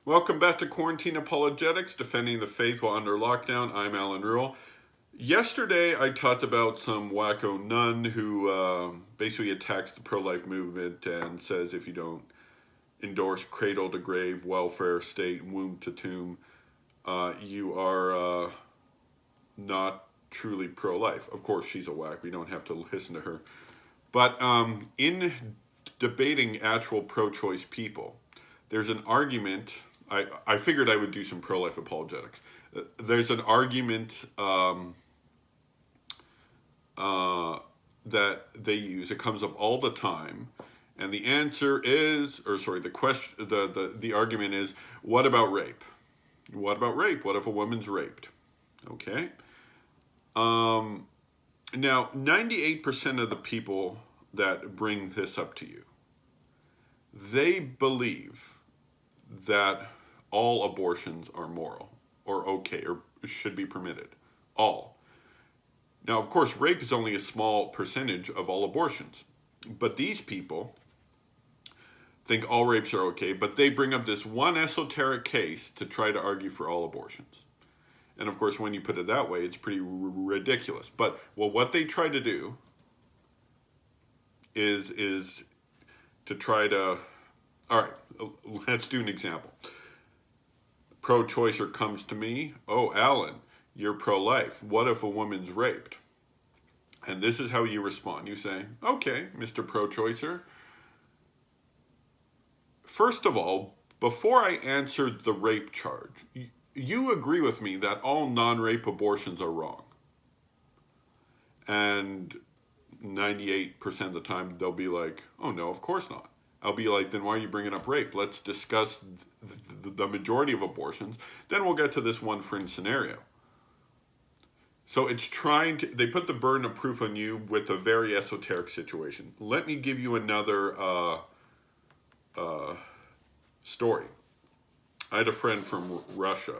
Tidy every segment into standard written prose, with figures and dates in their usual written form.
Welcome back to Quarantine Apologetics, defending the faith while under lockdown. I'm Alan Rule. Yesterday, I talked about some wacko nun who basically attacks the pro-life movement and says if you don't endorse cradle to grave, welfare state, womb to tomb, you are not truly pro-life. Of course, she's a whack. We don't have to listen to her. But in debating actual pro-choice people, there's an argument. I figured I would do some pro-life apologetics. There's an argument that they use. It comes up all the time, and the answer is, or sorry, the question, the argument is, what about rape? What about rape? What if a woman's raped? Okay. Now, 98% of the people that bring this up to you, they believe that all abortions are moral or okay or should be permitted. All. Now, of course, rape is only a small percentage of all abortions. But these people think all rapes are okay, but they bring up this one esoteric case to try to argue for all abortions. And of course, when you put it that way, it's pretty ridiculous. But well, what they try to do is to try to, all right, let's do an example. Pro-choicer comes to me, oh, Alan, you're pro-life. What if a woman's raped? And this is how you respond. You say, okay, Mr. Pro-choicer. First of all, before I answered the rape charge, you agree with me that all non-rape abortions are wrong. And 98% of the time, they'll be like, oh, no, of course not. I'll be like, then why are you bringing up rape? Let's discuss the majority of abortions. Then we'll get to this one fringe scenario. So it's trying to, they put the burden of proof on you with a very esoteric situation. Let me give you another story. I had a friend from Russia.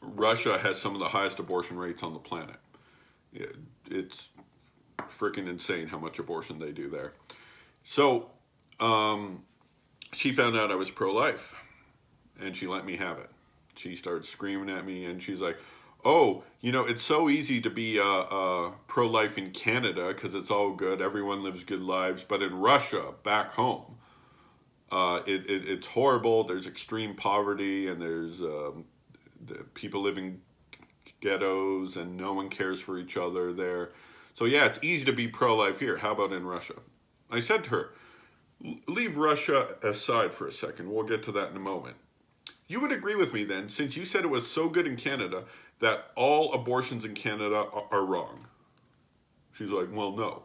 Russia has some of the highest abortion rates on the planet. It's freaking insane how much abortion they do there. So she found out I was pro-life, and she let me have it. She started screaming at me, and she's like, oh, you know, it's so easy to be pro-life in Canada because it's all good. Everyone lives good lives. But in Russia, back home, it's horrible. There's extreme poverty, and there's the people live in ghettos, and no one cares for each other there. So yeah, it's easy to be pro-life here. How about in Russia? I said to her, leave Russia aside for a second. We'll get to that in a moment. You would agree with me then, since you said it was so good in Canada, that all abortions in Canada are wrong. She's like, well, no.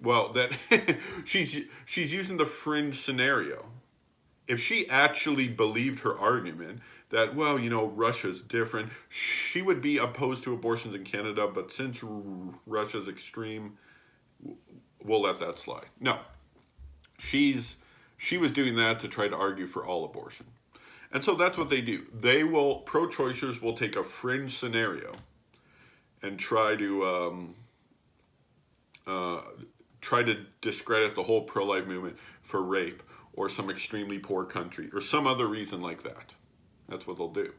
Well, that she's using the fringe scenario. If she actually believed her argument that, well, you know, Russia's different, she would be opposed to abortions in Canada, but since Russia's extreme, we'll let that slide. No, she was doing that to try to argue for all abortion. And so that's what they do. Pro-choicers will take a fringe scenario and try to discredit the whole pro-life movement for rape or some extremely poor country or some other reason like that. That's what they'll do.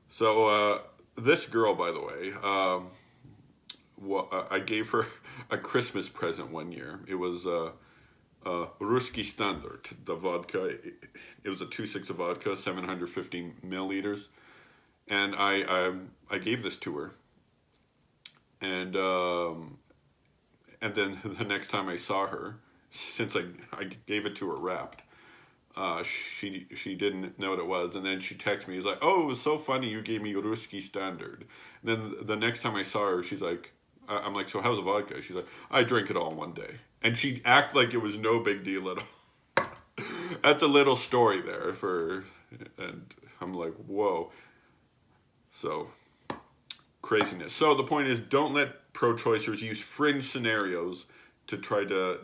So this girl, by the way, I gave her a Christmas present one year. It was Ruski Standard, the vodka. It was a 2.6 of vodka, 750 milliliters. And I gave this to her. And then the next time I saw her, since I gave it to her wrapped, she didn't know what it was, and then she texted me. She's like, "Oh, it was so funny you gave me Ruski Standard." And then the next time I saw her, she's like, "I'm like, so how's the vodka?" She's like, "I drank it all in one day," and she'd act like it was no big deal at all. That's a little story there and I'm like, whoa. So craziness. So the point is, don't let pro-choicers use fringe scenarios to try to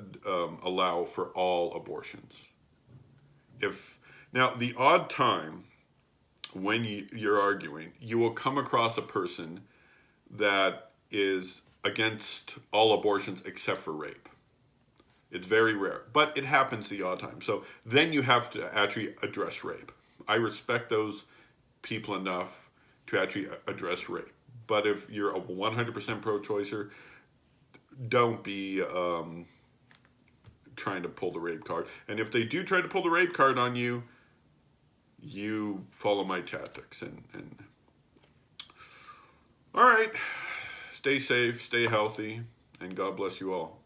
allow for all abortions. Now, the odd time when you're arguing, you will come across a person that is against all abortions except for rape. It's very rare, but it happens the odd time. So then you have to actually address rape. I respect those people enough to actually address rape. But if you're a 100% pro-choicer, don't be trying to pull the rape card. And if they do try to pull the rape card on you, you follow my tactics. And all right, stay safe, stay healthy, and God bless you all.